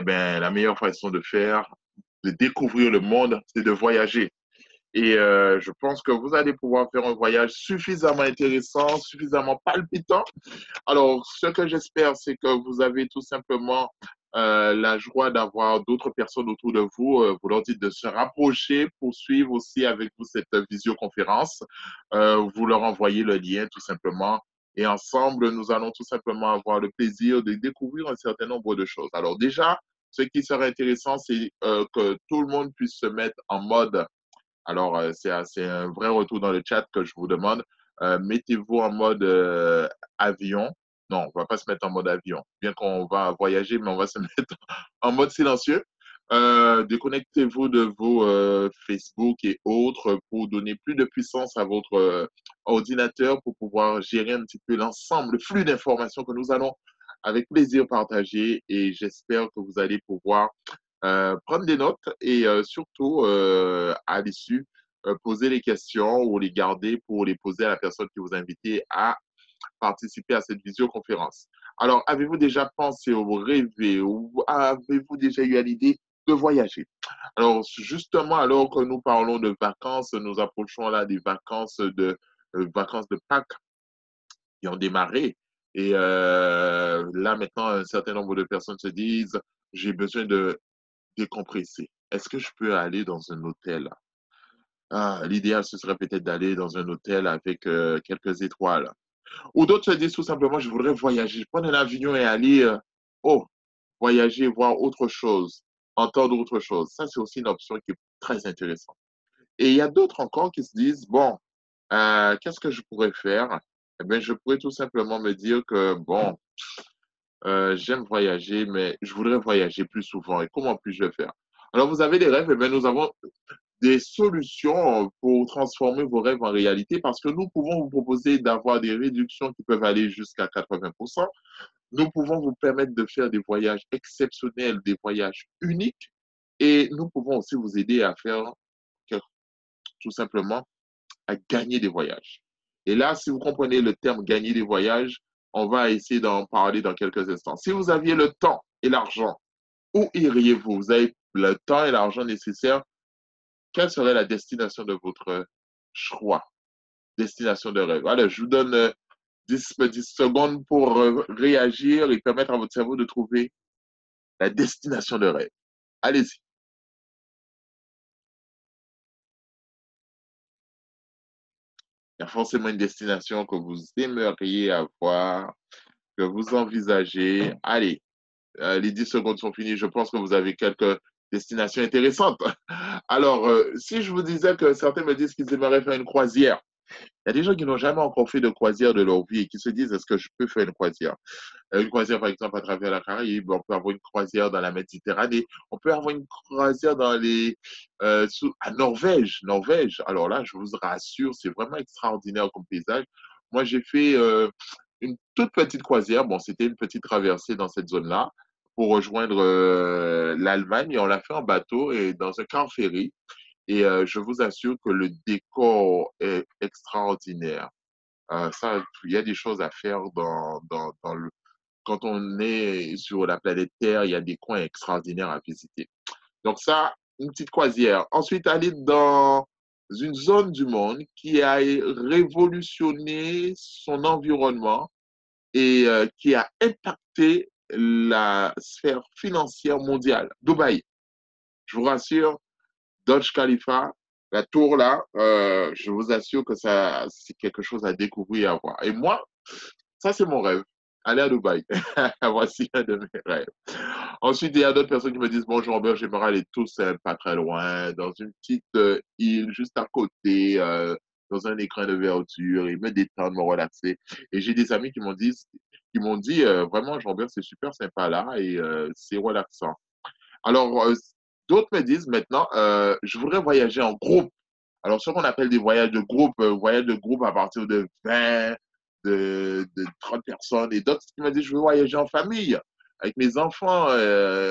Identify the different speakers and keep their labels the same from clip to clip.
Speaker 1: eh bien, la meilleure façon de faire, de découvrir le monde, c'est de voyager. Et je pense que vous allez pouvoir faire un voyage suffisamment intéressant, suffisamment palpitant. Alors, ce que j'espère, c'est que vous avez tout simplement la joie d'avoir d'autres personnes autour de vous. Vous leur dites de se rapprocher pour suivre aussi avec vous cette visioconférence. Vous leur envoyez le lien tout simplement. Et ensemble, nous allons tout simplement avoir le plaisir de découvrir un certain nombre de choses. Alors déjà, ce qui serait intéressant, c'est que tout le monde puisse se mettre en mode. Alors, c'est un vrai retour dans le chat que je vous demande. Mettez-vous en mode avion. Non, on va pas se mettre en mode avion. Bien qu'on va voyager, mais on va se mettre en mode silencieux. Déconnectez-vous de vos Facebook et autres pour donner plus de puissance à votre ordinateur pour pouvoir gérer un petit peu l'ensemble, le flux d'informations que nous allons avec plaisir partager. Et j'espère que vous allez pouvoir prendre des notes et surtout, à l'issue, poser les questions ou les garder pour les poser à la personne qui vous a invité à participer à cette visioconférence. Alors, avez-vous déjà pensé ou rêvé ou avez-vous déjà eu à l'idée de voyager? Alors, justement, alors que nous parlons de vacances, nous approchons là des vacances de Pâques qui ont démarré. Et là, maintenant, un certain nombre de personnes se disent, j'ai besoin de décompresser. Est-ce que je peux aller dans un hôtel? Ah, l'idéal, ce serait peut-être d'aller dans un hôtel avec quelques étoiles. Ou d'autres se disent tout simplement, je voudrais voyager, prendre un avion et aller, oh, voyager, voir autre chose, entendre autre chose. Ça, c'est aussi une option qui est très intéressante. Et il y a d'autres encore qui se disent, bon, qu'est-ce que je pourrais faire? Eh bien, je pourrais tout simplement me dire que, bon, j'aime voyager, mais je voudrais voyager plus souvent. Et comment puis-je le faire? Alors, vous avez des rêves, eh bien, nous avons des solutions pour transformer vos rêves en réalité parce que nous pouvons vous proposer d'avoir des réductions qui peuvent aller jusqu'à 80%. Nous pouvons vous permettre de faire des voyages exceptionnels, des voyages uniques et nous pouvons aussi vous aider à faire tout simplement à gagner des voyages. Et là, si vous comprenez le terme gagner des voyages, on va essayer d'en parler dans quelques instants. Si vous aviez le temps et l'argent, où iriez-vous? Vous avez le temps et l'argent nécessaires. Quelle serait la destination de votre choix, destination de rêve? Allez, je vous donne 10 secondes pour réagir et permettre à votre cerveau de trouver la destination de rêve. Allez-y. Il y a forcément une destination que vous aimeriez avoir, que vous envisagez. Allez, les 10 secondes sont finies. Je pense que vous avez quelques destinations intéressantes. Alors, si je vous disais que certains me disent qu'ils aimeraient faire une croisière, il y a des gens qui n'ont jamais encore fait de croisière de leur vie et qui se disent, est-ce que je peux faire une croisière? Une croisière, par exemple, à travers la Caraïbe, on peut avoir une croisière dans la Méditerranée, on peut avoir une croisière à Norvège. Norvège, alors là, je vous rassure, c'est vraiment extraordinaire comme paysage. Moi, j'ai fait une toute petite croisière. Bon, c'était une petite traversée dans cette zone-là pour rejoindre l'Allemagne et on l'a fait en bateau et dans un car ferry. Et je vous assure que le décor est extraordinaire. Ça, il y a des choses à faire dans le quand on est sur la planète Terre, il y a des coins extraordinaires à visiter. Donc ça, une petite croisière. Ensuite, aller dans une zone du monde qui a révolutionné son environnement et qui a impacté la sphère financière mondiale. Dubaï, je vous rassure, Dodge Khalifa, la tour là, je vous assure que ça, c'est quelque chose à découvrir et à voir. Et moi, ça, c'est mon rêve. Aller à Dubaï. Voici un de mes rêves. Ensuite, il y a d'autres personnes qui me disent, bonjour Robert, j'aimerais aller tout seul, pas très loin, dans une petite île juste à côté, dans un écran de verdure, et me détendre, me relaxer. Et j'ai des amis qui m'ont dit vraiment, Jean-Robert, c'est super sympa là et c'est relaxant. Alors, d'autres me disent maintenant, je voudrais voyager en groupe. Alors, ce qu'on appelle des voyages de groupe à partir de 20, de 30 personnes, et d'autres qui me disent, je veux voyager en famille, avec mes enfants,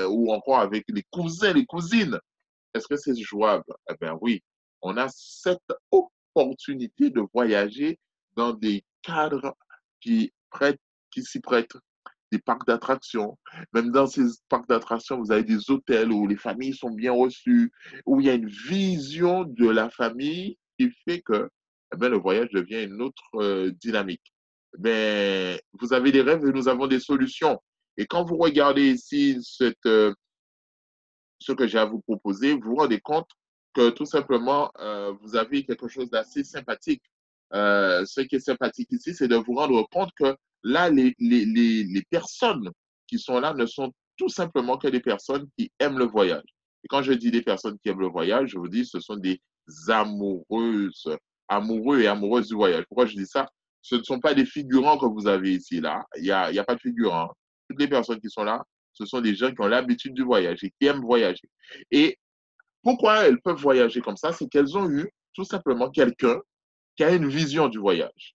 Speaker 1: ou encore avec les cousins, les cousines. Est-ce que c'est jouable? Eh bien oui, on a cette opportunité de voyager dans des cadres qui prêtent, qui s'y prêtent. des parcs d'attractions. Même dans ces parcs d'attractions, vous avez des hôtels où les familles sont bien reçues, où il y a une vision de la famille qui fait que eh bien, le voyage devient une autre dynamique. Mais vous avez des rêves et nous avons des solutions. Et quand vous regardez ici ce que j'ai à vous proposer, vous vous rendez compte que tout simplement, vous avez quelque chose d'assez sympathique. Ce qui est sympathique ici, c'est de vous rendre compte que là, les personnes qui sont là ne sont tout simplement que des personnes qui aiment le voyage. Et quand je dis des personnes qui aiment le voyage, je vous dis ce sont des amoureuses, amoureux et amoureuses du voyage. Pourquoi je dis ça? Ce ne sont pas des figurants que vous avez ici, là. Il y a pas de figurants. Toutes les personnes qui sont là, ce sont des gens qui ont l'habitude du voyage et qui aiment voyager. Et pourquoi elles peuvent voyager comme ça? C'est qu'elles ont eu tout simplement quelqu'un qui a une vision du voyage.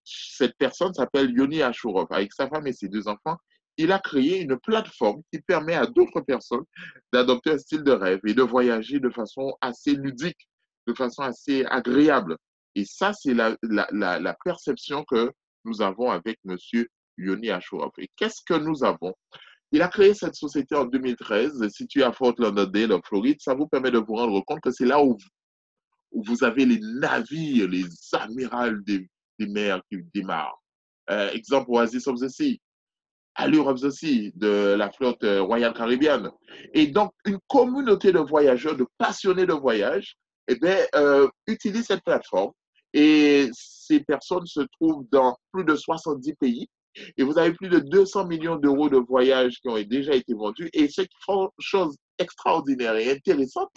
Speaker 1: Cette personne s'appelle Yoni Ashurov. Avec sa femme et ses deux enfants, il a créé une plateforme qui permet à d'autres personnes d'adopter un style de rêve et de voyager de façon assez ludique, de façon assez agréable. Et ça, c'est la perception que nous avons avec Monsieur Yoni Ashurov. Et qu'est-ce que nous avons? Il a créé cette société en 2013, située à Fort Lauderdale, en Floride. Ça vous permet de vous rendre compte que c'est là où vous avez les navires, les amirals des mers qui démarrent. Exemple, Oasis of the Sea, Allure of the Sea de la flotte Royal Caribbean. Et donc, une communauté de voyageurs, de passionnés de voyage, eh bien, utilise cette plateforme. Et ces personnes se trouvent dans plus de 70 pays. Et vous avez plus de 200 millions d'euros de voyages qui ont déjà été vendus. Et ce qui font chose extraordinaire et intéressante,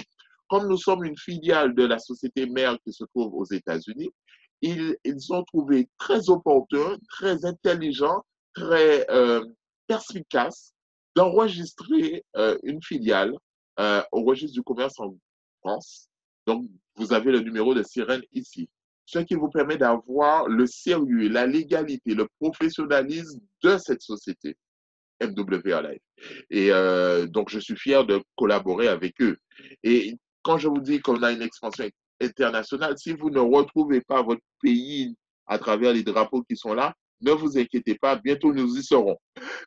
Speaker 1: comme nous sommes une filiale de la société mère qui se trouve aux États-Unis, ils ont trouvé très opportun, très intelligent, très perspicace d'enregistrer une filiale au registre du commerce en France. Donc, vous avez le numéro de sirène ici. Ce qui vous permet d'avoir le sérieux, la légalité, le professionnalisme de cette société, MWR Life. Et donc, je suis fier de collaborer avec eux. Et quand je vous dis qu'on a une expansion internationale, si vous ne retrouvez pas votre pays à travers les drapeaux qui sont là, ne vous inquiétez pas, bientôt nous y serons.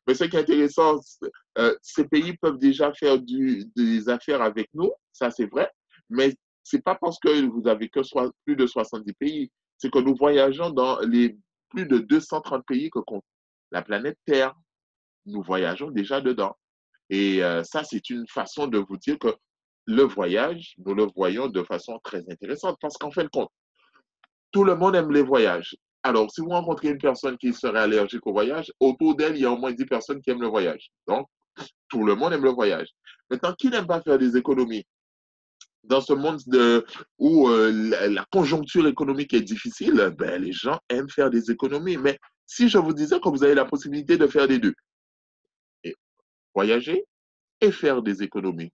Speaker 1: Mais ce qui est intéressant, ces pays peuvent déjà faire des affaires avec nous, ça c'est vrai, mais ce n'est pas parce que vous avez que plus de 70 pays, c'est que nous voyageons dans les plus de 230 pays que compte la planète Terre. Nous voyageons déjà dedans. Et ça, c'est une façon de vous dire que le voyage, nous le voyons de façon très intéressante parce qu'en fin de compte, tout le monde aime les voyages. Alors, si vous rencontrez une personne qui serait allergique au voyage, autour d'elle, il y a au moins 10 personnes qui aiment le voyage. Donc, tout le monde aime le voyage. Maintenant, qui n'aime pas faire des économies? Dans ce monde où la conjoncture économique est difficile, ben, les gens aiment faire des économies. Mais si je vous disais que vous avez la possibilité de faire les deux, et voyager et faire des économies,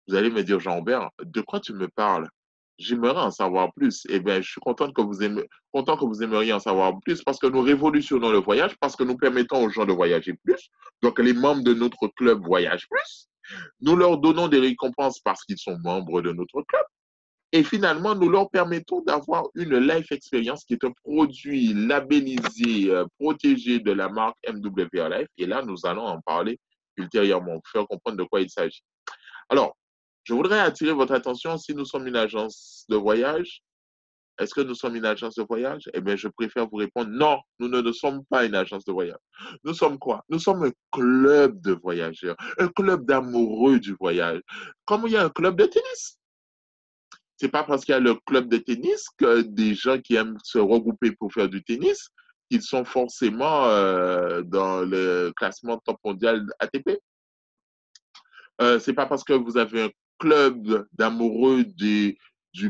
Speaker 1: vous allez me dire, Jean-Bert, de quoi tu me parles? J'aimerais en savoir plus. Eh bien, je suis content que vous aimeriez en savoir plus parce que nous révolutionnons le voyage, parce que nous permettons aux gens de voyager plus. Donc, les membres de notre club voyagent plus. Nous leur donnons des récompenses parce qu'ils sont membres de notre club. Et finalement, nous leur permettons d'avoir une life experience qui est un produit labellisé, protégé de la marque MWR Life. Et là, nous allons en parler ultérieurement, pour faire comprendre de quoi il s'agit. Alors, je voudrais attirer votre attention si nous sommes une agence de voyage. Est-ce que nous sommes une agence de voyage? Eh bien, je préfère vous répondre non, nous ne sommes pas une agence de voyage. Nous sommes quoi? Nous sommes un club de voyageurs, un club d'amoureux du voyage. Comme il y a un club de tennis. C'est pas parce qu'il y a le club de tennis que des gens qui aiment se regrouper pour faire du tennis qu'ils sont forcément dans le classement top mondial ATP. C'est pas parce que vous avez un club d'amoureux du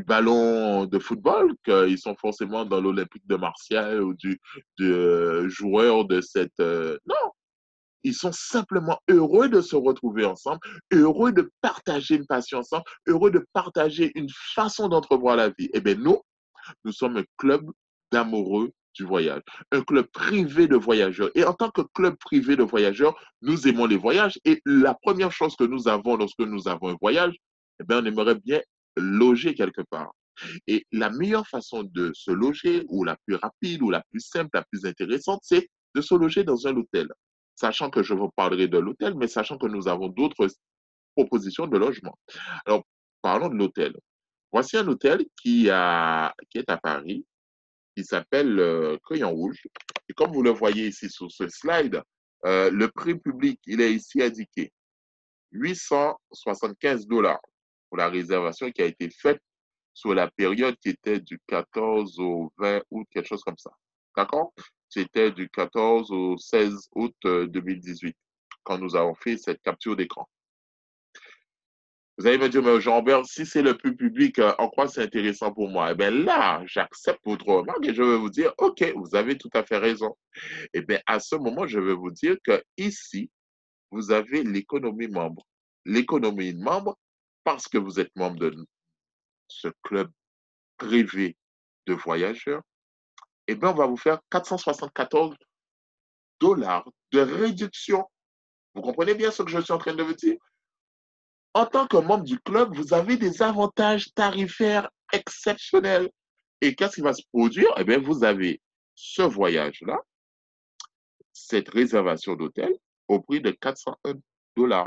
Speaker 1: ballon de football qu'ils sont forcément dans l'Olympique de Marseille ou joueur de cette... non, ils sont simplement heureux de se retrouver ensemble, heureux de partager une passion ensemble, heureux de partager une façon d'entrevoir la vie. Eh bien, nous sommes un club d'amoureux du voyage, un club privé de voyageurs. Et en tant que club privé de voyageurs, nous aimons les voyages. Et la première chose que nous avons lorsque nous avons un voyage, eh bien, on aimerait bien loger quelque part. Et la meilleure façon de se loger, ou la plus rapide, ou la plus simple, la plus intéressante, c'est de se loger dans un hôtel. sachant que je vous parlerai de l'hôtel, mais sachant que nous avons d'autres propositions de logement. Alors, parlons de l'hôtel. Voici un hôtel qui est à Paris, qui s'appelle Crayon Rouge. Et comme vous le voyez ici sur ce slide, le prix public, il est ici indiqué 875 $ pour la réservation qui a été faite sur la période qui était du 14 au 20 août, quelque chose comme ça. D'accord? C'était du 14 au 16 août 2018, quand nous avons fait cette capture d'écran. Vous allez me dire, mais Jean-Bert, si c'est le plus public, en quoi c'est intéressant pour moi? Eh bien là, j'accepte votre remarque et je vais vous dire, OK, vous avez tout à fait raison. Eh bien, à ce moment, je vais vous dire que ici, vous avez l'économie membre. L'économie membre, parce que vous êtes membre de ce club privé de voyageurs, eh bien, on va vous faire 474 $ de réduction. Vous comprenez bien ce que je suis en train de vous dire? En tant que membre du club, vous avez des avantages tarifaires exceptionnels. Et qu'est-ce qui va se produire? Eh bien, vous avez ce voyage-là, cette réservation d'hôtel, au prix de 401 $.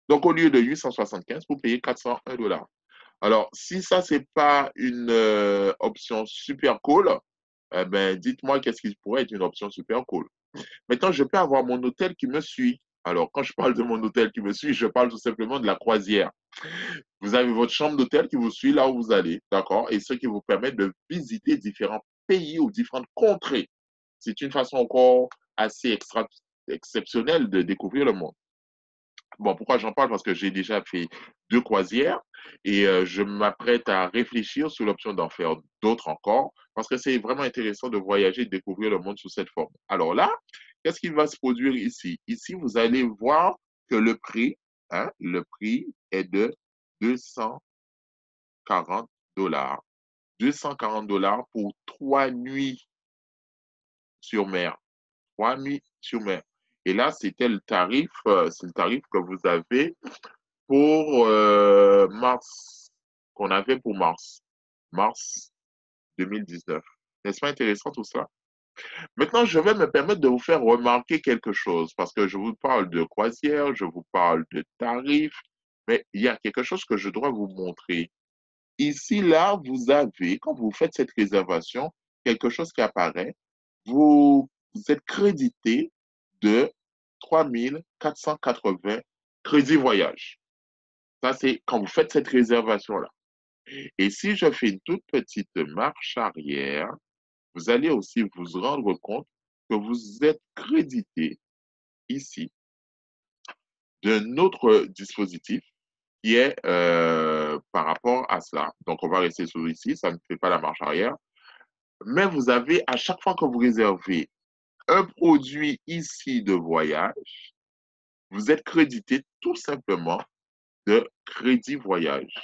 Speaker 1: Donc, au lieu de 875, vous payez 401 $. Alors, si ça, ce n'est pas une option super cool, eh ben, dites-moi qu'est-ce qui pourrait être une option super cool. Maintenant, je peux avoir mon hôtel qui me suit. Alors, quand je parle de mon hôtel qui me suit, je parle tout simplement de la croisière. Vous avez votre chambre d'hôtel qui vous suit là où vous allez, d'accord? Et ce qui vous permet de visiter différents pays ou différentes contrées. C'est une façon encore assez exceptionnelle de découvrir le monde. Bon, pourquoi j'en parle? Parce que j'ai déjà fait 2 croisières et je m'apprête à réfléchir sur l'option d'en faire d'autres encore parce que c'est vraiment intéressant de voyager et de découvrir le monde sous cette forme. Alors là, qu'est-ce qui va se produire ici? Ici, vous allez voir que le prix est de 240 $. 240 $ pour 3 nuits sur mer. 3 nuits sur mer. Et là, c'est le tarif que vous avez pour mars, qu'on avait pour mars 2019. N'est-ce pas intéressant tout ça? Maintenant, je vais me permettre de vous faire remarquer quelque chose parce que je vous parle de croisière, je vous parle de tarifs, mais il y a quelque chose que je dois vous montrer. Ici, là, vous avez, quand vous faites cette réservation, quelque chose qui apparaît, vous êtes crédité de 3 480 crédits voyage. Ça, c'est quand vous faites cette réservation-là. Et si je fais une toute petite marche arrière, vous allez aussi vous rendre compte que vous êtes crédité ici d'un autre dispositif qui est par rapport à cela. Donc, on va rester sur ici, ça ne fait pas la marche arrière. Mais vous avez, à chaque fois que vous réservez un produit ici de voyage, vous êtes crédité tout simplement de crédit voyage.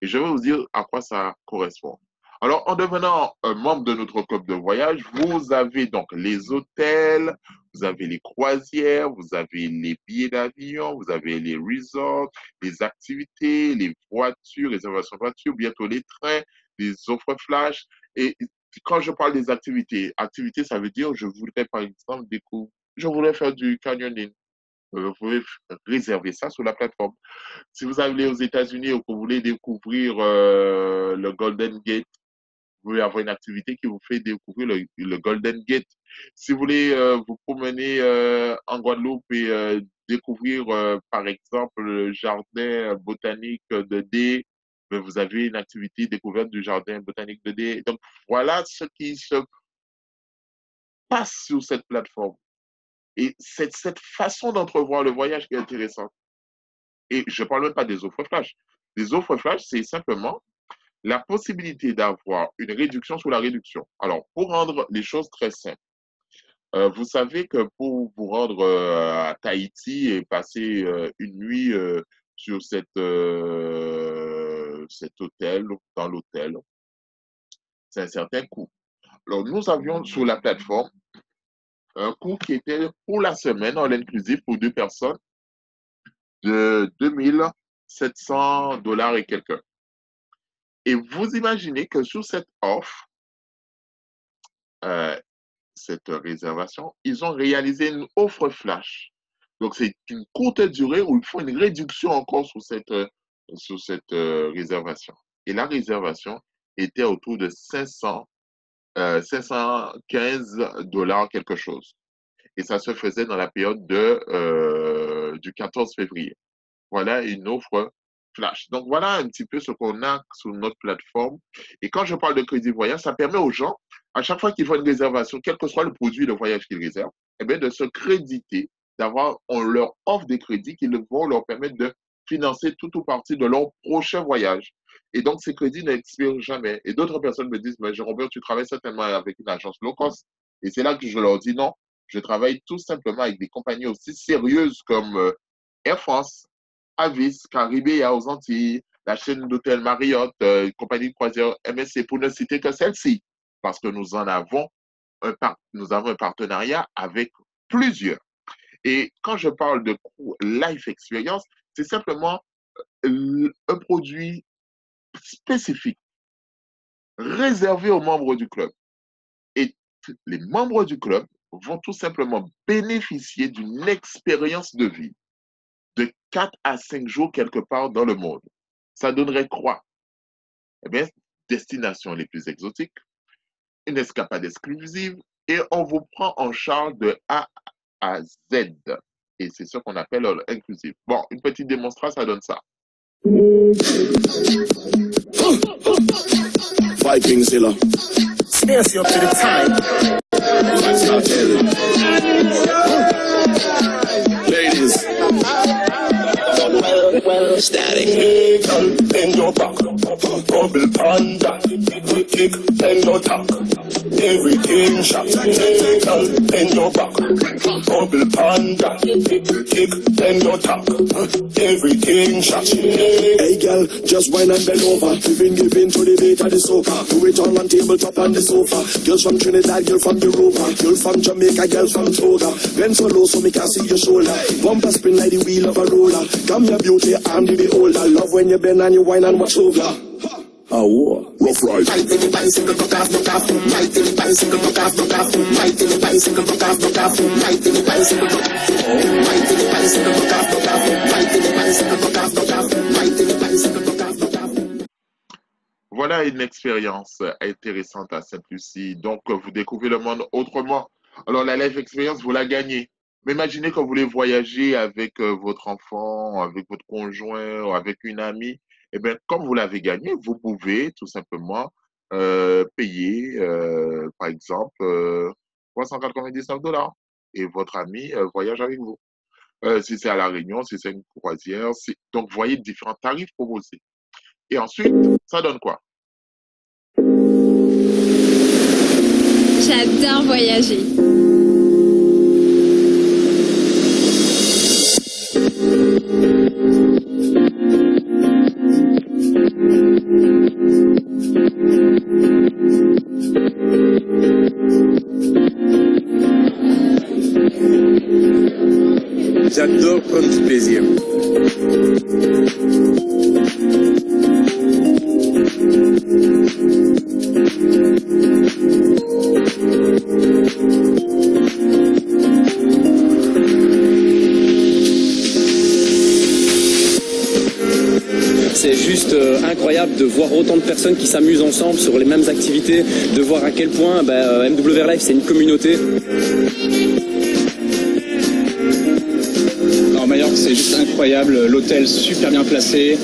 Speaker 1: Et je vais vous dire à quoi ça correspond. Alors, en devenant un membre de notre club de voyage, vous avez donc les hôtels, vous avez les croisières, vous avez les billets d'avion, vous avez les resorts, les activités, les voitures, réservations de voitures, bientôt les trains, les offres flash. Et quand je parle des activités, ça veut dire je voudrais par exemple découvrir, je voudrais faire du canyoning. Vous pouvez réserver ça sur la plateforme. Si vous allez aux États-Unis ou que vous voulez découvrir le Golden Gate, vous pouvez avoir une activité qui vous fait découvrir le Golden Gate. Si vous voulez vous promener en Guadeloupe et découvrir, par exemple, le jardin botanique de D, ben, vous avez une activité découverte du jardin botanique de D. Donc, voilà ce qui se passe sur cette plateforme. Et c'est cette façon d'entrevoir le voyage qui est intéressante. Et je ne parle même pas des offres flash. Les offres flash, c'est simplement la possibilité d'avoir une réduction sur la réduction. Alors, pour rendre les choses très simples, vous savez que pour vous rendre à Tahiti et passer une nuit sur cet hôtel, dans l'hôtel, c'est un certain coût. Alors, nous avions sur la plateforme un coût qui était pour la semaine, en inclusif pour 2 personnes, de 2700 $ et quelques. Et vous imaginez que sur cette offre, euh, cette réservation, ils ont réalisé une offre flash. Donc, c'est une courte durée où il faut une réduction encore sur cette réservation. Et la réservation était autour de 515 dollars quelque chose. Et ça se faisait dans la période du 14 février. Voilà une offre flash. Donc, voilà un petit peu ce qu'on a sur notre plateforme. Et quand je parle de crédit voyage, ça permet aux gens, à chaque fois qu'ils font une réservation, quel que soit le produit de voyage qu'ils réservent, eh bien, de se créditer, on leur offre des crédits qui vont leur permettre de financer tout ou partie de leur prochain voyage. Et donc, ces crédits n'expirent jamais. Et d'autres personnes me disent, mais Robert, tu travailles certainement avec une agence low cost. Et c'est là que je leur dis non. Je travaille tout simplement avec des compagnies aussi sérieuses comme Air France, Avis, Caribéa aux Antilles, la chaîne d'hôtel Marriott, compagnie de croisière MSC, pour ne citer que celle-ci, parce que nous avons un partenariat avec plusieurs. Et quand je parle de Life Experience, c'est simplement un produit spécifique, réservé aux membres du club. Et les membres du club vont tout simplement bénéficier d'une expérience de vie de 4 à 5 jours quelque part dans le monde. Ça donnerait quoi? Eh bien, destinations les plus exotiques, une escapade exclusive, et on vous prend en charge de A à Z. Et c'est ce qu'on appelle inclusive. Bon, une petite démonstration, ça donne ça.
Speaker 2: Viking Zilla. Stance up to the time. Ladies. Static. Bend your back. Bubble panda. Kick, bend your tack. Everything shot. Bend your back. Bubble panda. Kick, bend your tack. Everything shot. Hey girl, just whine and bend over. Giving to the beat of the soca. Do it all on tabletop on the sofa. Girls from Trinidad, girl from Europa. Girl from Jamaica, girl from Toga. Bend so low so me can see your shoulder. Bumper spin like the wheel of a roller. Come your beauty, I'm the beholder. Love when you bend and you whine and watch over. A war. Rough ride. Right in the bicycle, buck off, buck off. Right in the bicycle, buck off, buck off. Right in the bicycle, buck off, buck off. Right in the bicycle, buck off. Right in the bicycle, buck off, buck off. Right in the bicycle, buck off, buck off. Right in the bicycle, buck off, buck off.
Speaker 1: Voilà une expérience intéressante à Sainte-Lucie. Donc, vous découvrez le monde autrement. Alors, la Life Experience, vous la gagnez. Mais imaginez quand vous voulez voyager avec votre enfant, avec votre conjoint ou avec une amie. Eh bien, comme vous l'avez gagné, vous pouvez tout simplement payer, par exemple, 399 $. Et votre ami voyage avec vous. Si c'est à La Réunion, si c'est une croisière. Donc, vous voyez différents tarifs proposés. Et ensuite, ça donne quoi?
Speaker 3: J'adore voyager.
Speaker 2: J'adore prendre du plaisir.
Speaker 4: C'est juste incroyable de voir autant de personnes qui s'amusent ensemble sur les mêmes activités, de voir à quel point MWR Life c'est une communauté.
Speaker 5: En Majorque, c'est juste incroyable, l'hôtel super bien placé,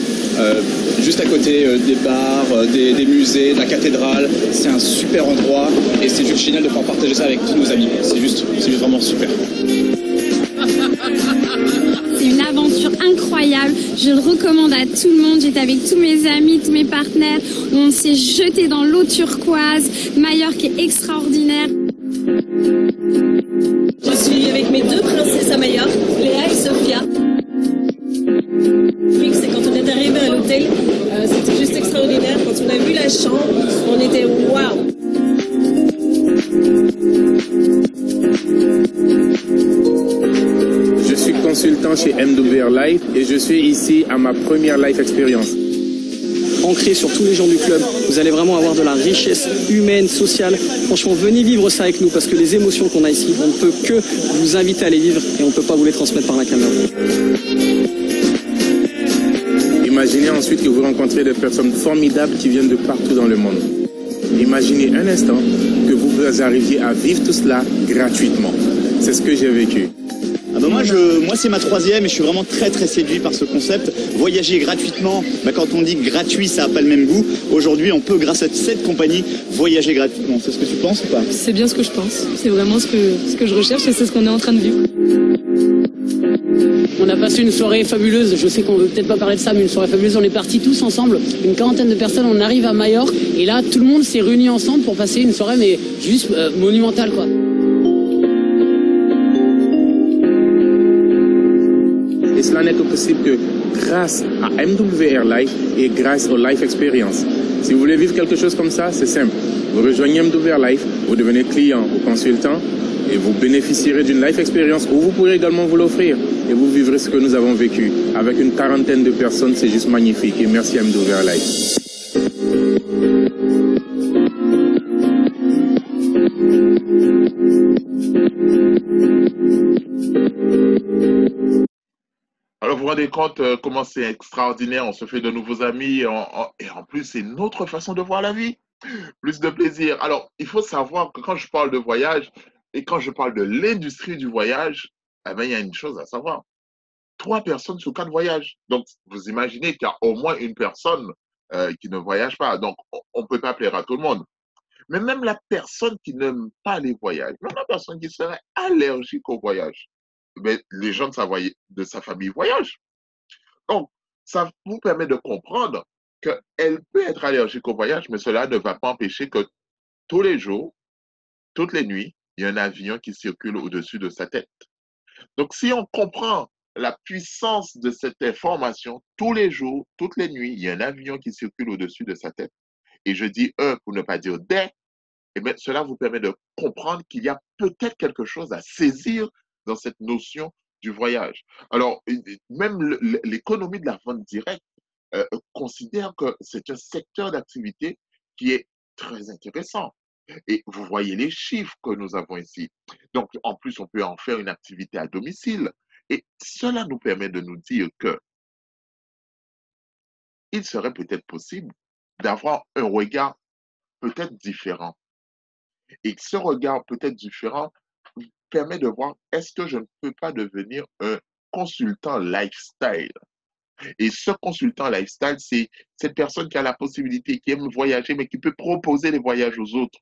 Speaker 5: juste à côté des bars, des musées, de la cathédrale. C'est un super endroit et c'est juste génial de pouvoir partager ça avec tous nos amis. C'est juste vraiment super.
Speaker 3: C'est une aventure incroyable, je le recommande à tout le monde. J'étais avec tous mes amis, tous mes partenaires, on s'est jeté dans l'eau turquoise. Majorque est extraordinaire.
Speaker 6: Je suis avec mes 2 princesses à Majorque, Léa et Sophia. Le truc, c'est quand on est arrivé à l'hôtel, c'était juste extraordinaire. Quand on a vu la chambre, on était waouh.
Speaker 7: Je suis consultant chez MWR Life et je suis ici à ma première Life Experience.
Speaker 4: ancré sur tous les gens du club. Vous allez vraiment avoir de la richesse humaine, sociale. Franchement, venez vivre ça avec nous parce que les émotions qu'on a ici, on ne peut que vous inviter à les vivre et on ne peut pas vous les transmettre par la caméra.
Speaker 7: Imaginez ensuite que vous rencontrez des personnes formidables qui viennent de partout dans le monde. Imaginez un instant que vous arriviez à vivre tout cela gratuitement. C'est ce que j'ai vécu.
Speaker 8: Ah bah moi c'est ma troisième et je suis vraiment très séduit par ce concept. Voyager gratuitement, quand on dit gratuit ça n'a pas le même goût. Aujourd'hui on peut grâce à cette compagnie voyager gratuitement. C'est ce que tu penses ou pas?
Speaker 6: C'est bien ce que je pense. C'est vraiment ce que je recherche et c'est ce qu'on est en train de vivre.
Speaker 4: On a passé une soirée fabuleuse, je sais qu'on veut peut-être pas parler de ça, mais une soirée fabuleuse, on est partis tous ensemble, une quarantaine de personnes, on arrive à Majorque, et là tout le monde s'est réuni ensemble pour passer une soirée, mais juste monumentale quoi.
Speaker 7: Et cela n'est que possible que grâce à MWR Life et grâce au Life Experience. Si vous voulez vivre quelque chose comme ça, c'est simple. Vous rejoignez MWR Life, vous devenez client ou consultant, et vous bénéficierez d'une Life Experience où vous pourrez également vous l'offrir. Et vous vivrez ce que nous avons vécu. Avec une quarantaine de personnes, c'est juste magnifique. Et merci à MWR Life.
Speaker 1: Alors, vous vous rendez compte comment c'est extraordinaire, on se fait de nouveaux amis et en plus, c'est une autre façon de voir la vie. Plus de plaisir. Alors, il faut savoir que quand je parle de voyage et quand je parle de l'industrie du voyage, eh ben, il y a une chose à savoir. 3 personnes sur 4 voyagent. Donc, vous imaginez qu'il y a au moins une personne qui ne voyage pas. Donc, on ne peut pas plaire à tout le monde. Mais même la personne qui n'aime pas les voyages, même la personne qui serait allergique au voyage, ben, les gens de sa famille voyagent. Donc, ça vous permet de comprendre qu'elle peut être allergique au voyage, mais cela ne va pas empêcher que tous les jours, toutes les nuits, il y a un avion qui circule au-dessus de sa tête. Donc, si on comprend la puissance de cette information, tous les jours, toutes les nuits, il y a un avion qui circule au-dessus de sa tête. Et je dis pour ne pas dire des, eh bien, cela vous permet de comprendre qu'il y a peut-être quelque chose à saisir dans cette notion du voyage. Alors, même l'économie de la vente directe considère que c'est un secteur d'activité qui est très intéressant. Et vous voyez les chiffres que nous avons ici. Donc, en plus, on peut en faire une activité à domicile. Et cela nous permet de nous dire que il serait peut-être possible d'avoir un regard peut-être différent. Et ce regard peut-être différent permet de voir est-ce que je ne peux pas devenir un consultant lifestyle. Et ce consultant lifestyle, c'est cette personne qui a la possibilité, qui aime voyager, mais qui peut proposer les voyages aux autres,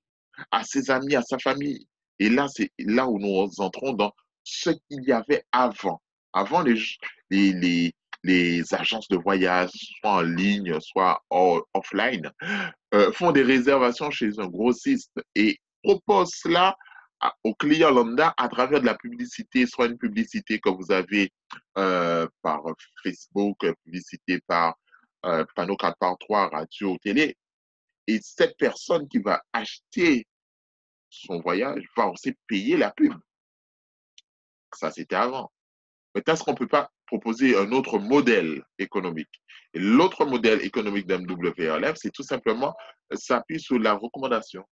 Speaker 1: à ses amis, à sa famille. Et là, c'est là où nous entrons dans ce qu'il y avait avant. Avant, les agences de voyage, soit en ligne, soit offline, font des réservations chez un grossiste et proposent cela aux clients lambda à travers de la publicité, soit une publicité que vous avez par Facebook, publicité par panneau 4x3, radio, télé. Et cette personne qui va acheter son voyage va aussi payer la pub. Ça, c'était avant. Maintenant, est-ce qu'on ne peut pas proposer un autre modèle économique? Et l'autre modèle économique d'MWRLF, c'est tout simplement s'appuyer sur la recommandation.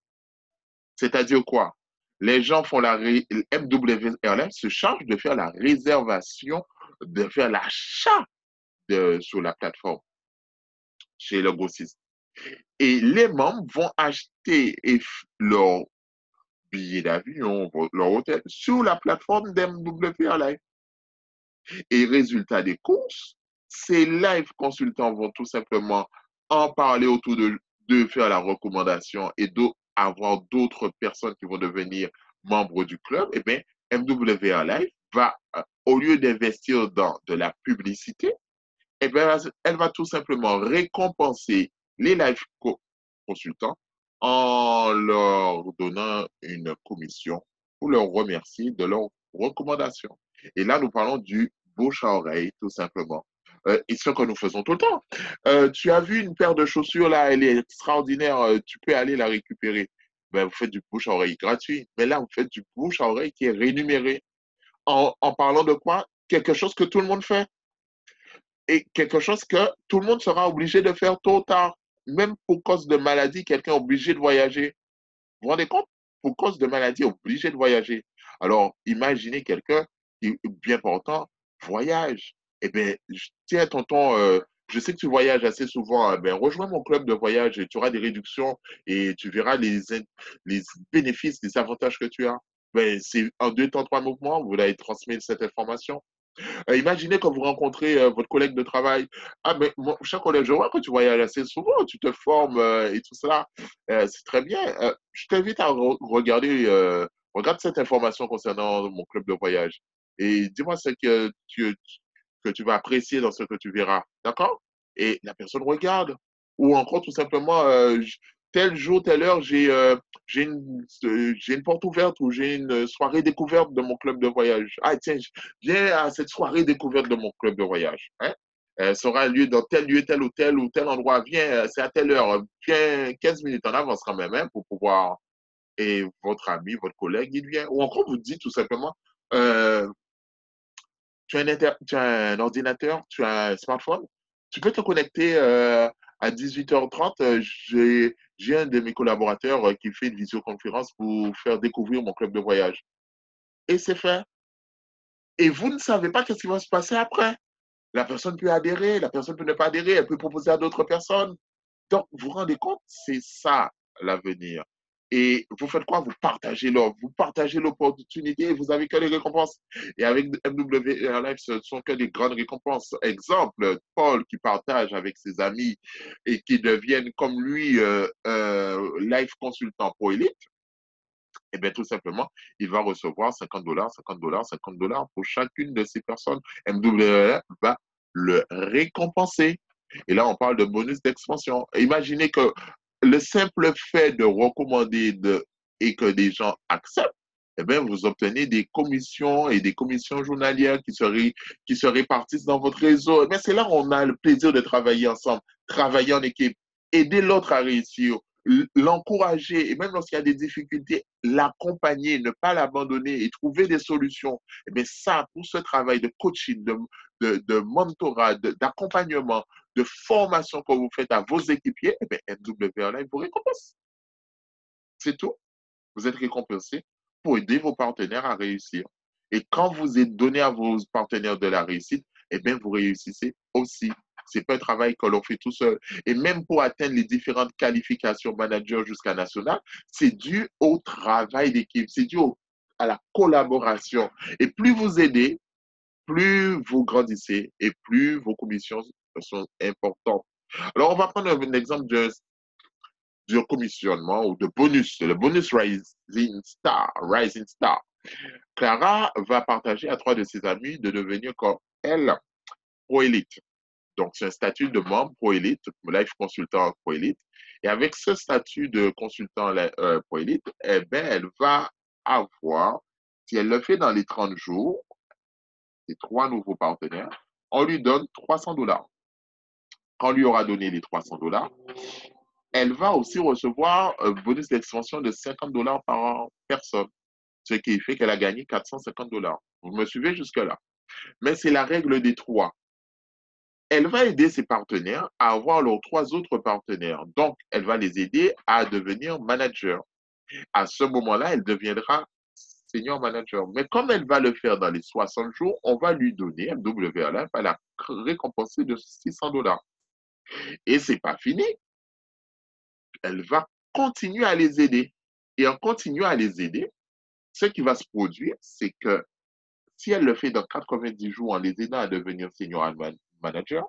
Speaker 1: C'est-à-dire quoi? Les gens font MWRLF se charge de faire la réservation, de faire l'achat sur la plateforme chez le grossiste. Et les membres vont acheter leur billet d'avion, leur hôtel sur la plateforme d'MWRLF. Et résultat des courses, ces live consultants vont tout simplement en parler autour de faire la recommandation et avoir d'autres personnes qui vont devenir membres du club. Eh bien, MWR Live va, au lieu d'investir dans de la publicité, eh bien, elle va tout simplement récompenser les live consultants en leur donnant une commission pour leur remercier de leur recommandation. Et là, nous parlons du bouche à oreille, tout simplement. Et ce que nous faisons tout le temps. Tu as vu une paire de chaussures là, elle est extraordinaire, tu peux aller la récupérer. Ben, vous faites du bouche à oreille gratuit. Mais là, vous faites du bouche à oreille qui est rémunéré. En parlant de quoi? Quelque chose que tout le monde fait. et quelque chose que tout le monde sera obligé de faire tôt ou tard. Même pour cause de maladie, quelqu'un est obligé de voyager. Vous vous rendez compte? Pour cause de maladie, obligé de voyager. Alors, imaginez quelqu'un qui est bien portant, voyage. Eh bien, tiens, tonton, je sais que tu voyages assez souvent. Ben, rejoins mon club de voyage et tu auras des réductions et tu verras les bénéfices, les avantages que tu as. Ben, c'est en deux temps, trois mouvements, vous allez transmettre cette information. Imaginez quand vous rencontrez votre collègue de travail. Ah, mais mon cher collègue, je vois que tu voyages assez souvent, tu te formes et tout cela. C'est très bien. Je t'invite à regarder, regarde cette information concernant mon club de voyage. Et dis-moi ce que tu vas apprécier dans ce que tu verras. D'accord? Et la personne regarde. Ou encore, tout simplement, tel jour, telle heure, j'ai une porte ouverte ou j'ai une soirée découverte de mon club de voyage. Ah, tiens, viens à cette soirée découverte de mon club de voyage. Hein? Elle sera lieu dans tel lieu, tel hôtel ou tel endroit. Viens, c'est à telle heure. Viens 15 minutes en avance quand même hein, pour pouvoir. Et votre ami, votre collègue, il vient. Ou encore, vous dites tout simplement, euh, tu as un ordinateur, tu as un smartphone, tu peux te connecter à 18h30. J'ai un de mes collaborateurs qui fait une visioconférence pour faire découvrir mon club de voyage. Et c'est fait. Et vous ne savez pas qu'est-ce qui va se passer après. La personne peut adhérer, la personne peut ne pas adhérer, elle peut proposer à d'autres personnes. Donc, vous vous rendez compte, c'est ça l'avenir. Et vous faites quoi? Vous partagez l'offre, vous partagez l'opportunité et vous avez que les récompenses. Et avec MW Airlines, ce ne sont que des grandes récompenses. Exemple, Paul qui partage avec ses amis et qui deviennent comme lui life consultant pour Elite. Eh bien, tout simplement, il va recevoir $50, $50, $50 pour chacune de ces personnes. MWL va le récompenser. Et là, on parle de bonus d'expansion. Imaginez que le simple fait de recommander et que des gens acceptent, eh bien, vous obtenez des commissions et des commissions journalières qui se répartissent dans votre réseau. Eh bien, c'est là où on a le plaisir de travailler ensemble, travailler en équipe, aider l'autre à réussir, l'encourager et même lorsqu'il y a des difficultés, l'accompagner, ne pas l'abandonner et trouver des solutions. Eh bien, ça, pour ce travail de coaching, de mentorat, d'accompagnement, de formation que vous faites à vos équipiers, eh bien, MWLA vous récompense. C'est tout. Vous êtes récompensé pour aider vos partenaires à réussir. Et quand vous êtes donné à vos partenaires de la réussite, eh bien, vous réussissez aussi. Ce n'est pas un travail que l'on fait tout seul. Et même pour atteindre les différentes qualifications manager jusqu'à national, c'est dû au travail d'équipe, c'est dû à la collaboration. Et plus vous aidez, plus vous grandissez et plus vos commissions sont importantes. Alors, on va prendre un exemple du commissionnement ou de bonus, le bonus Rising Star, Rising Star. Clara va partager à 3 de ses amis de devenir comme elle Pro Elite. Donc, c'est un statut de membre Pro Elite, Life Consultant Pro Elite. Et avec ce statut de consultant Pro Elite, eh bien, elle va avoir, si elle le fait dans les 30 jours, les 3 nouveaux partenaires, on lui donne $300. Quand on lui aura donné les $300, elle va aussi recevoir un bonus d'expansion de $50 par personne, ce qui fait qu'elle a gagné $450. Vous me suivez jusque-là? Mais c'est la règle des 3. Elle va aider ses partenaires à avoir leurs 3 autres partenaires. Donc, elle va les aider à devenir manager. À ce moment-là, elle deviendra senior manager. Mais comme elle va le faire dans les 60 jours, on va lui donner, MWLF va la récompenser de $600. Et ce n'est pas fini. Elle va continuer à les aider. Et en continuant à les aider, ce qui va se produire, c'est que si elle le fait dans 90 jours en les aidant à devenir senior manager,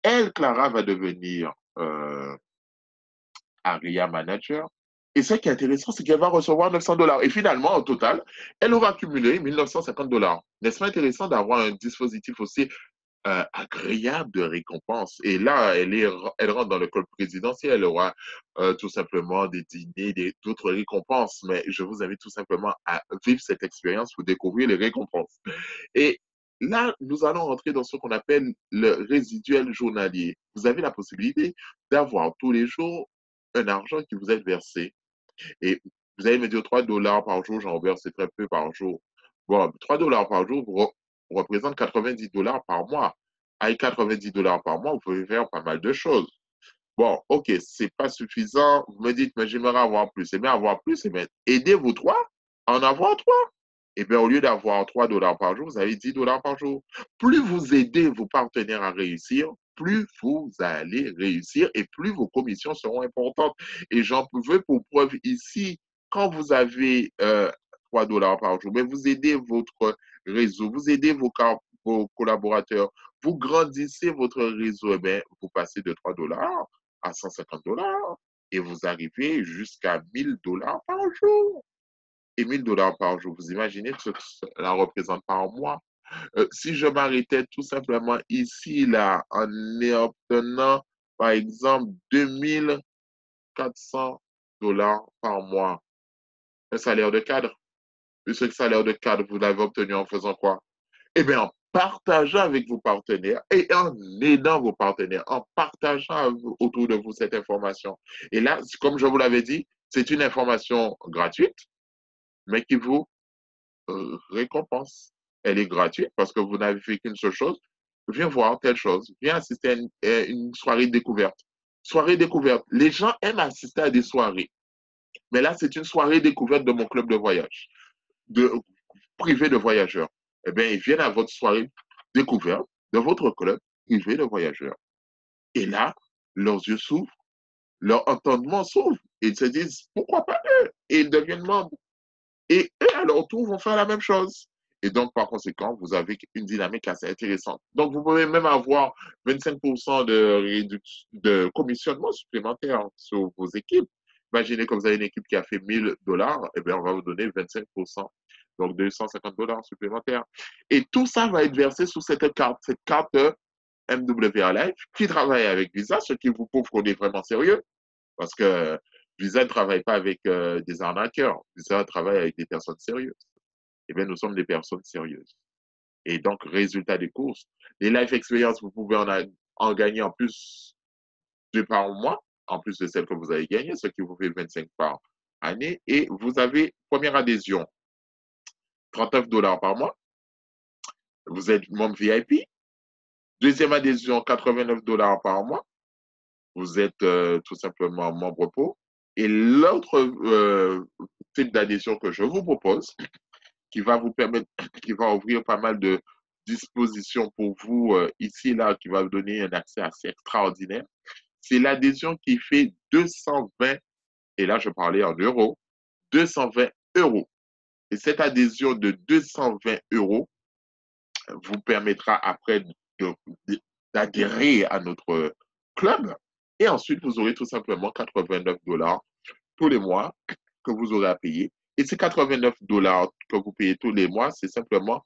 Speaker 1: elle, Clara, va devenir Aria manager. Et ce qui est intéressant, c'est qu'elle va recevoir $900. Et finalement, au total, elle aura accumulé $1950. N'est-ce pas intéressant d'avoir un dispositif aussi agréable de récompense? Et là, elle rentre dans le club présidentiel. Elle aura tout simplement des dîners, d'autres récompenses. Mais je vous invite tout simplement à vivre cette expérience pour découvrir les récompenses. Et là, nous allons rentrer dans ce qu'on appelle le résiduel journalier. Vous avez la possibilité d'avoir tous les jours un argent qui vous est versé. Et vous allez me dire $3 par jour, j'en verse très peu par jour. Bon, $3 par jour représente $90 par mois. avec 90 $ par mois, vous pouvez faire pas mal de choses. Bon, ok, c'est pas suffisant. Vous me dites, mais j'aimerais avoir plus. Eh bien, avoir plus, eh bien, aidez-vous 3 à en avoir 3. Eh bien, au lieu d'avoir 3 $ par jour, vous avez 10 $ par jour. Plus vous aidez vos partenaires à réussir, plus vous allez réussir et plus vos commissions seront importantes. Et j'en veux pour preuve ici, quand vous avez 3 $ par jour, mais vous aidez votre réseau, vous aidez vos collaborateurs, vous grandissez votre réseau, eh bien, vous passez de 3 $ à 150 $ et vous arrivez jusqu'à 1000 $ par jour. Et 1000 $ par jour, vous imaginez ce que cela représente par mois? Si je m'arrêtais tout simplement ici, là, en obtenant, par exemple, 2400 $ par mois, un salaire de cadre. Et ce salaire de cadre, vous l'avez obtenu en faisant quoi? Eh bien, en partageant avec vos partenaires et en aidant vos partenaires, en partageant autour de vous cette information. Et là, comme je vous l'avais dit, c'est une information gratuite, mais qui vous récompense. Elle est gratuite parce que vous n'avez fait qu'une seule chose. Viens voir telle chose. Viens assister à une soirée découverte. Soirée découverte. Les gens aiment assister à des soirées. Mais là, c'est une soirée découverte de mon club de voyage, privé de voyageurs. Eh bien, ils viennent à votre soirée découverte de votre club privé de voyageurs. Et là, leurs yeux s'ouvrent, leur entendement s'ouvre. Et ils se disent, pourquoi pas eux? Et ils deviennent membres. Et eux, à leur tour, vont faire la même chose. Et donc, par conséquent, vous avez une dynamique assez intéressante. Donc, vous pouvez même avoir 25% de commissionnement supplémentaire sur vos équipes. Imaginez que vous avez une équipe qui a fait 1000 $, eh bien, on va vous donner 25%. Donc, 250 $ supplémentaires. Et tout ça va être versé sous cette carte MWR Life, qui travaille avec Visa, ce qui vous prouve qu'on est vraiment sérieux. Parce que Visa ne travaille pas avec des arnaqueurs. Visa travaille avec des personnes sérieuses. Eh bien, nous sommes des personnes sérieuses. Et donc, résultat des courses, les life experience, vous pouvez en gagner en plus 2 par mois, en plus de celles que vous avez gagnées, ce qui vous fait 25 par année. Et vous avez première adhésion, 39 $ par mois. Vous êtes membre VIP. Deuxième adhésion, 89 $ par mois. Vous êtes tout simplement membre pro. Et l'autre type d'adhésion que je vous propose, qui va vous permettre, qui va ouvrir pas mal de dispositions pour vous ici et là, qui va vous donner un accès assez extraordinaire, c'est l'adhésion qui fait 220, et là je parlais en euros, 220 €. Et cette adhésion de 220 € vous permettra après d'adhérer à notre club. Et ensuite, vous aurez tout simplement 89 $ tous les mois que vous aurez à payer. Et ces 89 $ que vous payez tous les mois, c'est simplement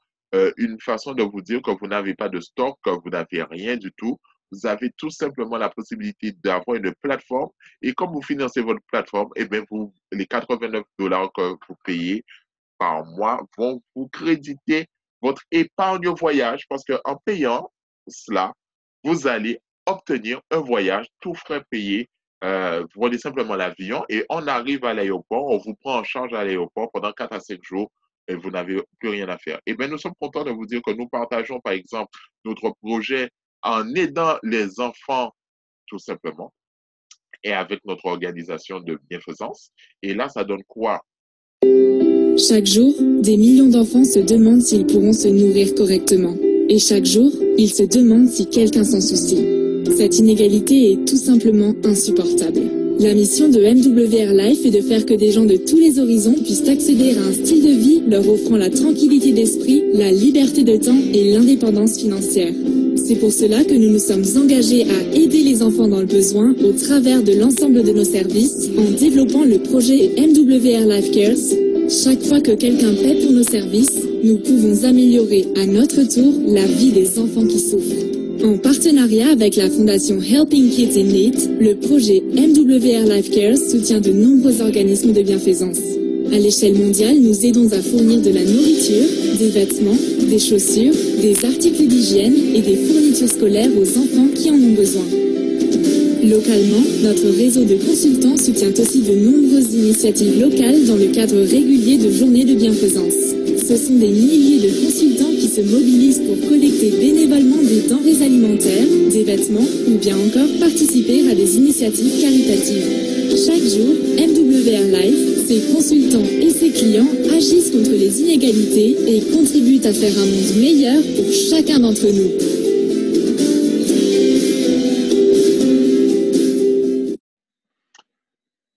Speaker 1: une façon de vous dire que vous n'avez pas de stock, que vous n'avez rien du tout. Vous avez tout simplement la possibilité d'avoir une plateforme. Et comme vous financez votre plateforme, eh bien, les 89 $ que vous payez par mois vont vous créditer votre épargne voyage parce qu'en payant cela, vous allez obtenir un voyage tout frais payé. Vous prenez simplement l'avion et on arrive à l'aéroport, on vous prend en charge à l'aéroport pendant 4 à 5 jours et vous n'avez plus rien à faire. Et bien, nous sommes contents de vous dire que nous partageons, par exemple, notre projet en aidant les enfants, tout simplement, et avec notre organisation de bienfaisance. Et là, ça donne quoi?
Speaker 9: Chaque jour, des millions d'enfants se demandent s'ils pourront se nourrir correctement. Et chaque jour, ils se demandent si quelqu'un s'en soucie. Cette inégalité est tout simplement insupportable. La mission de MWR Life est de faire que des gens de tous les horizons puissent accéder à un style de vie leur offrant la tranquillité d'esprit, la liberté de temps et l'indépendance financière. C'est pour cela que nous nous sommes engagés à aider les enfants dans le besoin au travers de l'ensemble de nos services en développant le projet MWR Life Cares. Chaque fois que quelqu'un paie pour nos services, nous pouvons améliorer à notre tour la vie des enfants qui souffrent. En partenariat avec la fondation Helping Kids in Need, le projet MWR Life Cares soutient de nombreux organismes de bienfaisance. À l'échelle mondiale, nous aidons à fournir de la nourriture, des vêtements, des chaussures, des articles d'hygiène et des fournitures scolaires aux enfants qui en ont besoin. Localement, notre réseau de consultants soutient aussi de nombreuses initiatives locales dans le cadre régulier de journées de bienfaisance. Ce sont des milliers de consultants qui se se mobilisent pour collecter bénévolement des denrées alimentaires, des vêtements ou bien encore participer à des initiatives caritatives. Chaque jour, MWR Life, ses consultants et ses clients agissent contre les inégalités et contribuent à faire un monde meilleur pour chacun d'entre nous.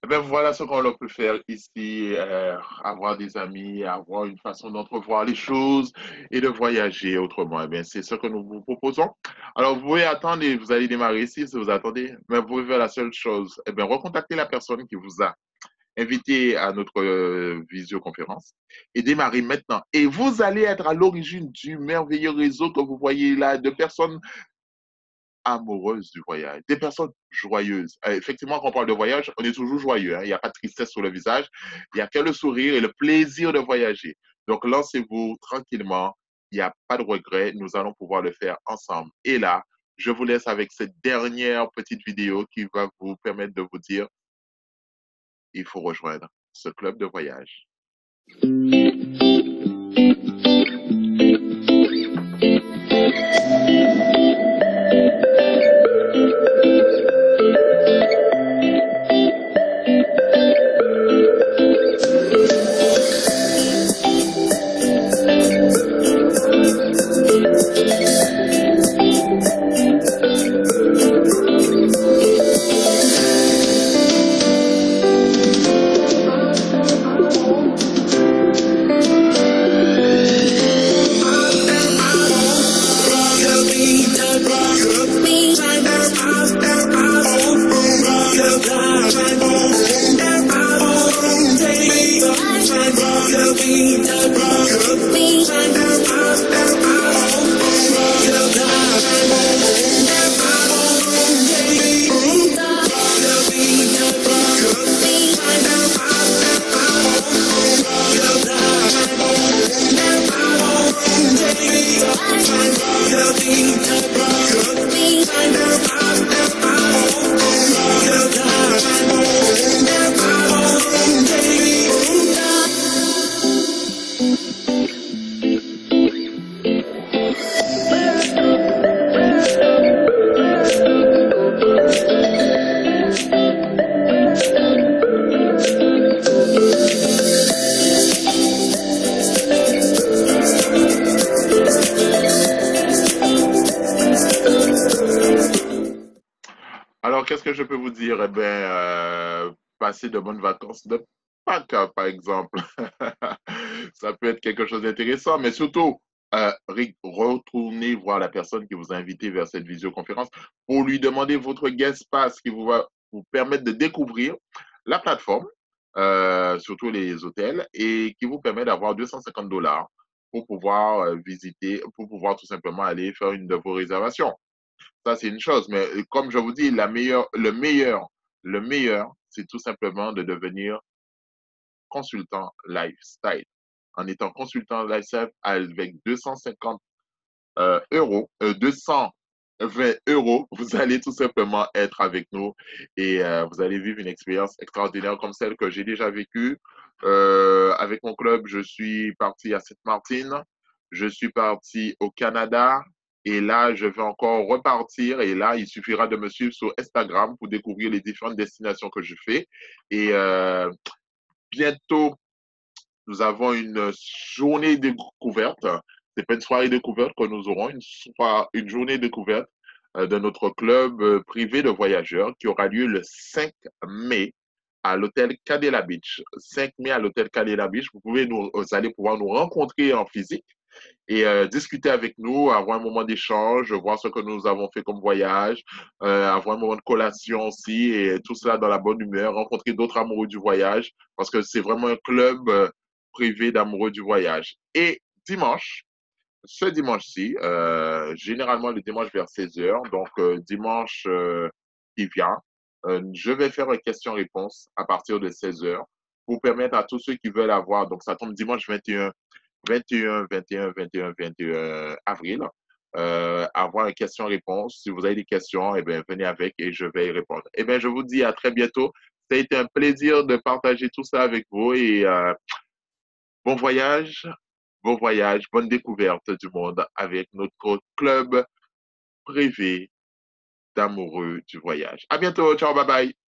Speaker 1: Ben voilà ce qu'on peut faire ici, avoir des amis, avoir une façon d'entrevoir les choses et de voyager autrement. Eh bien, c'est ce que nous vous proposons. Alors, vous pouvez attendre et vous allez démarrer ici si vous attendez, mais vous pouvez faire la seule chose, eh bien, recontacter la personne qui vous a invité à notre visioconférence et démarrer maintenant. Et vous allez être à l'origine du merveilleux réseau que vous voyez là de personnes amoureuses du voyage, des personnes joyeuses. Effectivement, quand on parle de voyage, on est toujours joyeux, hein. Il n'y a pas de tristesse sur le visage, il n'y a que le sourire et le plaisir de voyager. Donc, lancez-vous tranquillement, il n'y a pas de regret, nous allons pouvoir le faire ensemble. Et là, je vous laisse avec cette dernière petite vidéo qui va vous permettre de vous dire, il faut rejoindre ce club de voyage. Alors, qu'est-ce que je peux vous dire? Eh bien, passer de bonnes vacances de Pâques, par exemple. Ça peut être quelque chose d'intéressant, mais surtout, retournez voir la personne qui vous a invité vers cette visioconférence pour lui demander votre guest pass qui vous va vous permettre de découvrir la plateforme, surtout les hôtels, et qui vous permet d'avoir 250 $ pour pouvoir visiter, pour pouvoir tout simplement aller faire une de vos réservations. Ça, c'est une chose. Mais comme je vous dis, le meilleur, c'est tout simplement de devenir consultant lifestyle. En étant consultant lifestyle avec 250 euros, 220 euros, vous allez tout simplement être avec nous et vous allez vivre une expérience extraordinaire comme celle que j'ai déjà vécue. Avec mon club, je suis parti à Sainte-Martine, je suis parti au Canada et là, je vais encore repartir et là, il suffira de me suivre sur Instagram pour découvrir les différentes destinations que je fais. Et bientôt, nous avons une journée découverte. C'est pas une soirée découverte que nous aurons, une journée découverte de notre club privé de voyageurs qui aura lieu le 5 mai à l'hôtel Cadela Beach. 5 mai à l'hôtel Cadela Beach. Vous allez pouvoir nous rencontrer en physique et discuter avec nous, avoir un moment d'échange, voir ce que nous avons fait comme voyage, avoir un moment de collation aussi, et tout cela dans la bonne humeur, rencontrer d'autres amoureux du voyage, parce que c'est vraiment un club privé d'amoureux du voyage. Et dimanche, ce dimanche-ci, généralement le dimanche vers 16h, donc dimanche qui vient, je vais faire une question-réponse à partir de 16h pour permettre à tous ceux qui veulent avoir, donc ça tombe dimanche 21 avril, avoir une question-réponse. Si vous avez des questions, eh bien, venez avec et je vais y répondre. Eh bien, je vous dis à très bientôt. Ça a été un plaisir de partager tout ça avec vous et bon voyage, bon voyage, bonne découverte du monde avec notre club privé d'amoureux du voyage. À bientôt. Ciao, bye bye.